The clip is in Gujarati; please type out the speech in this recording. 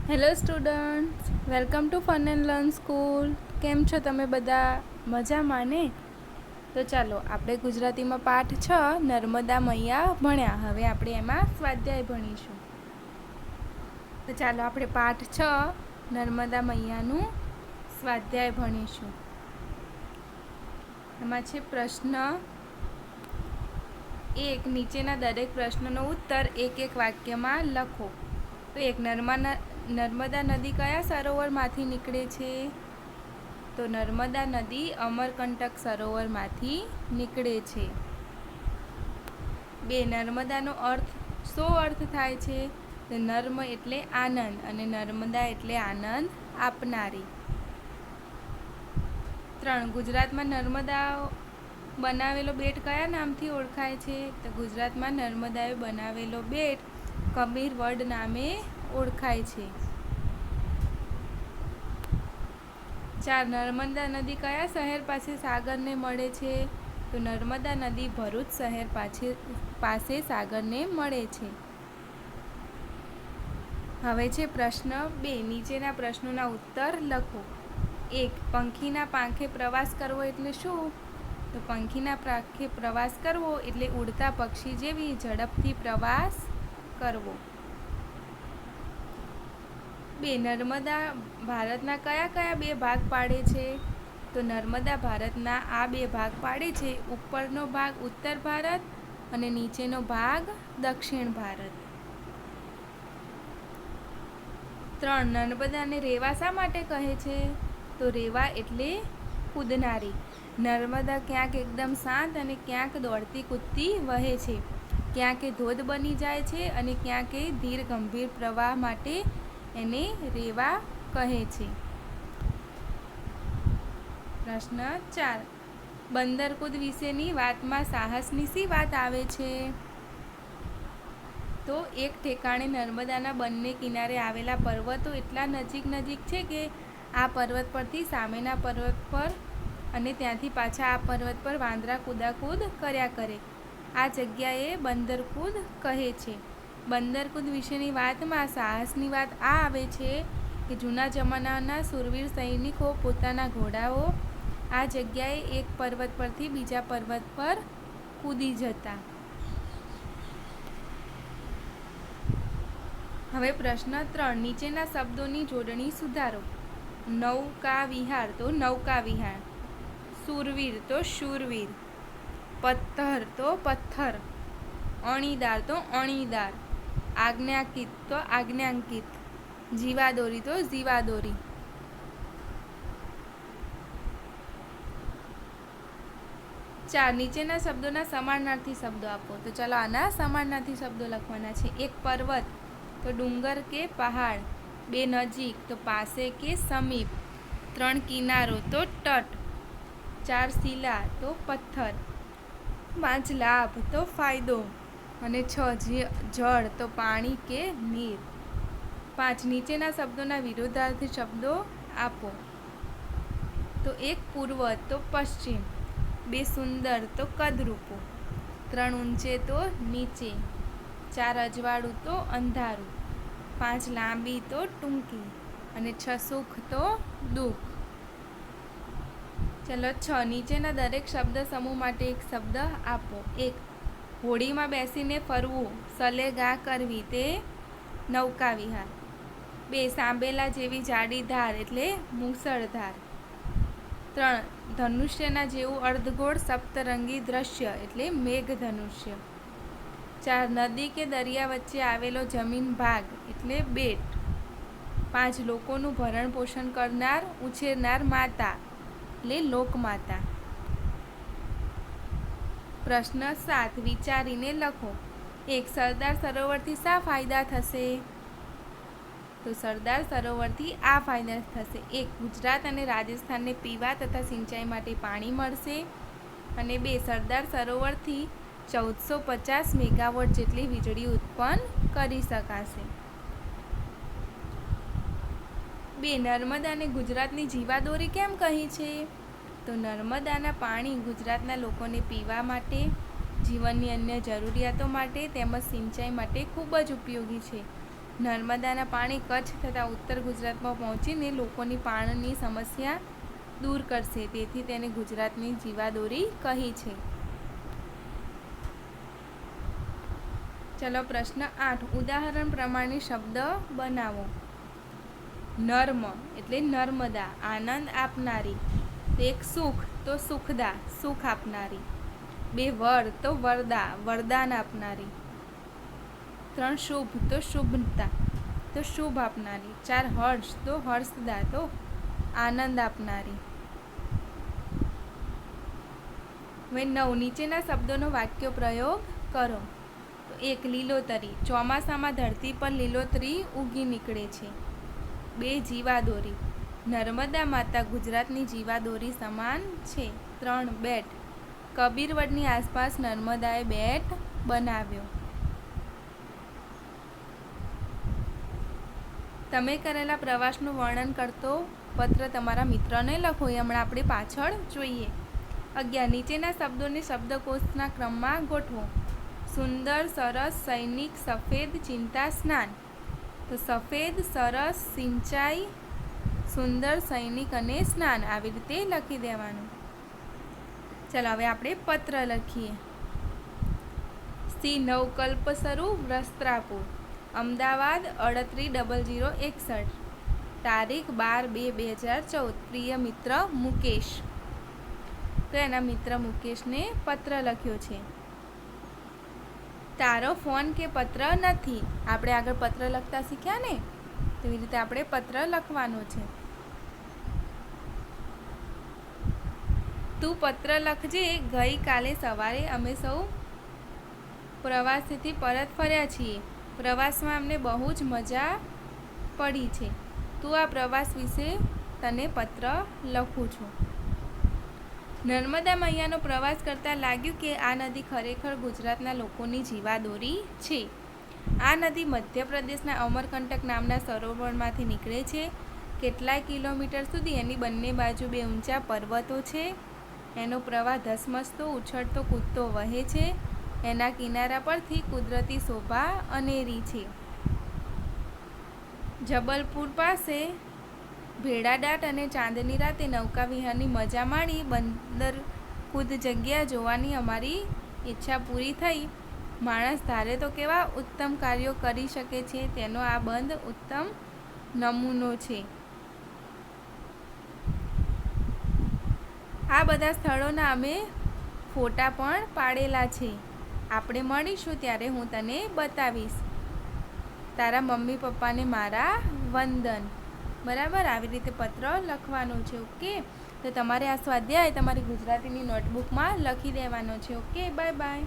Hello students, welcome to fun and learn school. કેમ છો તમે બધા? મજામાં ને? તો ચાલો આપણે ગુજરાતીમાં પાઠ 6 નર્મદા મૈયા ભણ્યા. હવે આપણે એમાં સ્વાધ્યાય ભણીશું. તો ચાલો આપણે પાઠ 6 નર્મદા મૈયાનું સ્વાધ્યાય ભણીશું. એમાં છે પ્રશ્ન 1. નીચેના દરેક પ્રશ્નનો ઉત્તર એક એક વાક્યમાં લખો. તો 1. નર્મદા નદી કયા સરોવરમાંથી નીકળે છે? તો નર્મદા નદી અમરકંટક સરોવરમાંથી નીકળે છે. 2. નર્મદાનો શો અર્થ થાય છે? તો નર્મ એટલે આનંદ અને નર્મદા એટલે આનંદ આપનારી. 3. ગુજરાતમાં નર્મદા બનાવેલો બેટ કયા નામથી ઓળખાય છે? તો ગુજરાતમાં નર્મદાએ બનાવેલો બેટ કબીરવડ નામે ઓળખાય છે. 4. નર્મદા નદી કયા શહેર પાસે સાગરને મળે છે? તો નર્મદા નદી ભરૂચ શહેર પાસે સાગરને મળે છે. હવે છે પ્રશ્ન 2. નીચેના પ્રશ્નોના ઉત્તર લખો. 1. પંખીના પાંખે પ્રવાસ કરવો એટલે શું? તો પંખીના પાંખે પ્રવાસ કરવો એટલે ઉડતા પક્ષી જેવી ઝડપથી પ્રવાસ કરવો. 2. નર્મદા ભારતના કયા કયા 2 ભાગ પાડે છે? તો નર્મદા ભારતના આ 2 ભાગ પાડે છે. ઉપરનો ભાગ ઉત્તર ભારત અને નીચેનો ભાગ દક્ષિણ ભારત. 3. નર્મદાને રેવા શા માટે કહે છે? તો રેવા એટલે કૂદનારી. નર્મદા ક્યાંક એકદમ શાંત અને ક્યાંક દોડતી કૂદતી વહે છે. ક્યાંક ધોધ બની જાય છે અને ક્યાંક ધીર ગંભીર પ્રવાહ માટે એને રેવા કહે છે. પ્રશ્ન 4. બંદરકૂદ વિશેની વાતમાં સાહસની શી વાત આવે છે? તો એક ઠેકાણે નર્મદાના બંને કિનારે આવેલા પર્વતો એટલા નજીક છે કે આ પર્વત પરથી સામેના પર્વત પર અને ત્યાંથી પાછા આ પર્વત પર વાંદરા કૂદાકૂદ કર્યા કરે. આ જગ્યાએ બંદરકૂદ કહે છે. બંદરકૂદ વિશેની વાતમાં સાહસની વાત આ આવે છે કે જૂના જમાનાના શૂરવીર સૈનિકો પોતાના ઘોડાઓ આ જગ્યાએ એક પર્વત પરથી બીજા પર્વત પર કૂદી જતા. હવે પ્રશ્ન 3. નીચેના શબ્દોની જોડણી સુધારો. નૌકા વિહાર તો નૌકા વિહાર. શૂરવીર તો શૂરવીર. પથ્થર તો પથ્થર. અણીદાર તો અણીદાર. આજ્ઞાંકિત તો આજ્ઞાંકિત. જીવાદોરી તો જીવાદોરી. નીચેના શબ્દોના સમાનાર્થી શબ્દો આપો. તો ચાલો આના સમાનાર્થી શબ્દો લખવાના છે. 1. પર્વત તો ડુંગર કે પહાડ. 2. નજીક તો પાસે કે સમીપ. 3. કિનારો તો તટ. 4. શિલા તો પથ્થર. 5. લાભ તો ફાયદો અને 6. જળ તો પાણી કે નીર. 5. નીચેના શબ્દોના વિરોધાર્થી શબ્દો આપો. તો 1. પૂર્વ તો પશ્ચિમ. 2. સુંદર તો કદરૂપું. 3. ઊંચે તો નીચે. 4. અજવાળું તો અંધારું. 5. લાંબી તો ટૂંકી અને 6. સુખ તો દુઃખ. ચલો 6. નીચેના દરેક શબ્દ સમૂહ માટે એક શબ્દ આપો. 1. હોડીમાં બેસીને ફરવું, સલેગા કરવી તે નૌકા વિહાર. 2. સાંભેલા જેવી જાડી ધાર એટલે મુસળધાર. 3. ધનુષ્યના જેવું અર્ધગોળ સપ્તરંગી દ્રશ્ય એટલે મેઘધનુષ્ય. 4. નદી કે દરિયા વચ્ચે આવેલો જમીન ભાગ એટલે બેટ. 5. લોકોનું ભરણ પોષણ કરનાર ઉછેરનાર માતા એટલે લોકમાતા. પ્રશ્ન 7. વિચારીને લખો. 1. સરદાર સરોવરથી શા ફાયદા થશે? તો સરદાર સરોવરથી આ ફાયદા થશે. 1. ગુજરાત અને રાજસ્થાનને પીવા તથા સિંચાઈ માટે પાણી મળશે. અને 2. સરદાર સરોવરથી 1450 મેગાવોટ જેટલી વીજળી ઉત્પન્ન કરી શકાશે. 2. નર્મદાને ગુજરાતની જીવાદોરી કેમ કહી છે? તો નર્મદાના પાણી ગુજરાતના લોકોને પીવા માટે, જીવનની અન્ય જરૂરિયાતો માટે તેમજ સિંચાઈ માટે ખૂબ જ ઉપયોગી છે. નર્મદાના પાણી કચ્છ તથા ઉત્તર ગુજરાતમાં પહોંચીને લોકોની પાણીની સમસ્યા દૂર કરશે, તેથી તેને ગુજરાતની જીવાદોરી કહી છે. ચલો પ્રશ્ન 8. ઉદાહરણ પ્રમાણે શબ્દ બનાવો. નર્મ એટલે નર્મદા, આનંદ આપનારી. 1 સુખ તો સુખદા, સુખ આપનારી. 2 વર તો વરદા, વરદાન આપનારી. 3 શુભ તો શુભતા, તો શુભ આપનારી. 4 હર્ષ તો હર્ષદા, તો આનંદ આપનારી. હવે 9. નીચેના શબ્દોનો વાક્ય પ્રયોગ કરો. તો 1 લીલોતરી, ચોમાસામાં ધરતી પર લીલોતરી ઉગી નીકળે છે. 2 જીવાદોરી, નર્મદા માતા ગુજરાતની જીવાદોરી સમાન છે. 3 બેટ, કબીરવડની આસપાસ નર્મદાએ બેટ બનાવ્યો. તમે કરેલા પ્રવાસનું વર્ણન કરતો પત્ર તમારા મિત્રને લખો. એ હમણાં આપણે પાછળ જોઈએ. 11. નીચેના શબ્દોને શબ્દકોશના ક્રમમાં ગોઠવો. સુંદર, સરસ, સૈનિક, સફેદ, ચિંતા, સ્નાન. તો સફેદ, સરસ, સિંચાઈ, સુંદર, સૈનિક અને સ્નાન આવી રીતે લખી દેવાનું. ચાલો હવે આપણે પત્ર લખીએ. સી નવકલ્પસરુ, વસ્ત્રાપુર, અમદાવાદ 380061. તારીખ 12/2/2014. પ્રિય મિત્ર મુકેશ. તો એના મિત્ર મુકેશને પત્ર લખ્યો છે. તારો ફોન કે પત્ર નથી. આપણે આગળ પત્ર લખતા શીખ્યા ને, તેવી રીતે આપણે પત્ર લખવાનો છે. તું પત્ર લખજે. ગઈકાલે સવારે અમે સૌ પ્રવાસેથી પરત ફર્યા છીએ. પ્રવાસમાં અમને બહુ જ મજા પડી છે. તું આ પ્રવાસ વિશે તને પત્ર લખું છું. નર્મદા મૈયાનો પ્રવાસ કરતાં લાગ્યું કે આ નદી ખરેખર ગુજરાતના લોકોની જીવાદોરી છે. આ નદી મધ્યપ્રદેશના અમરકંટક નામના સરોવરમાંથી નીકળે છે. કેટલાય કિલોમીટર સુધી એની બંને બાજુ 2 ઊંચા પર્વતો છે. એનો પ્રવાહ ધસમસતો, ઉછળતો, કૂદતો વહે છે. એના કિનારા પરથી કુદરતી શોભા અનેરી છે. જબલપુર પાસે ભેડાડાટ અને ચાંદની રાતે નૌકા વિહારની મજા માણી બંદર ખુદ જગ્યા જોવાની અમારી ઈચ્છા પૂરી થઈ. માણસ ધારે તો કેવા ઉત્તમ કાર્યો કરી શકે છે, તેનો આ બંધ ઉત્તમ નમૂનો છે. આ બધા સ્થળોના અમે ફોટા પણ પાડેલા છે. આપણે મળીશું ત્યારે હું તને બતાવીશ. તારા મમ્મી પપ્પાને મારા વંદન. બરાબર, આવી રીતે પત્ર લખવાનો છે. ઓકે, તો તમારે આ સ્વાધ્યાય તમારી ગુજરાતીની નોટબુકમાં લખી દેવાનો છે. Okay, bye bye.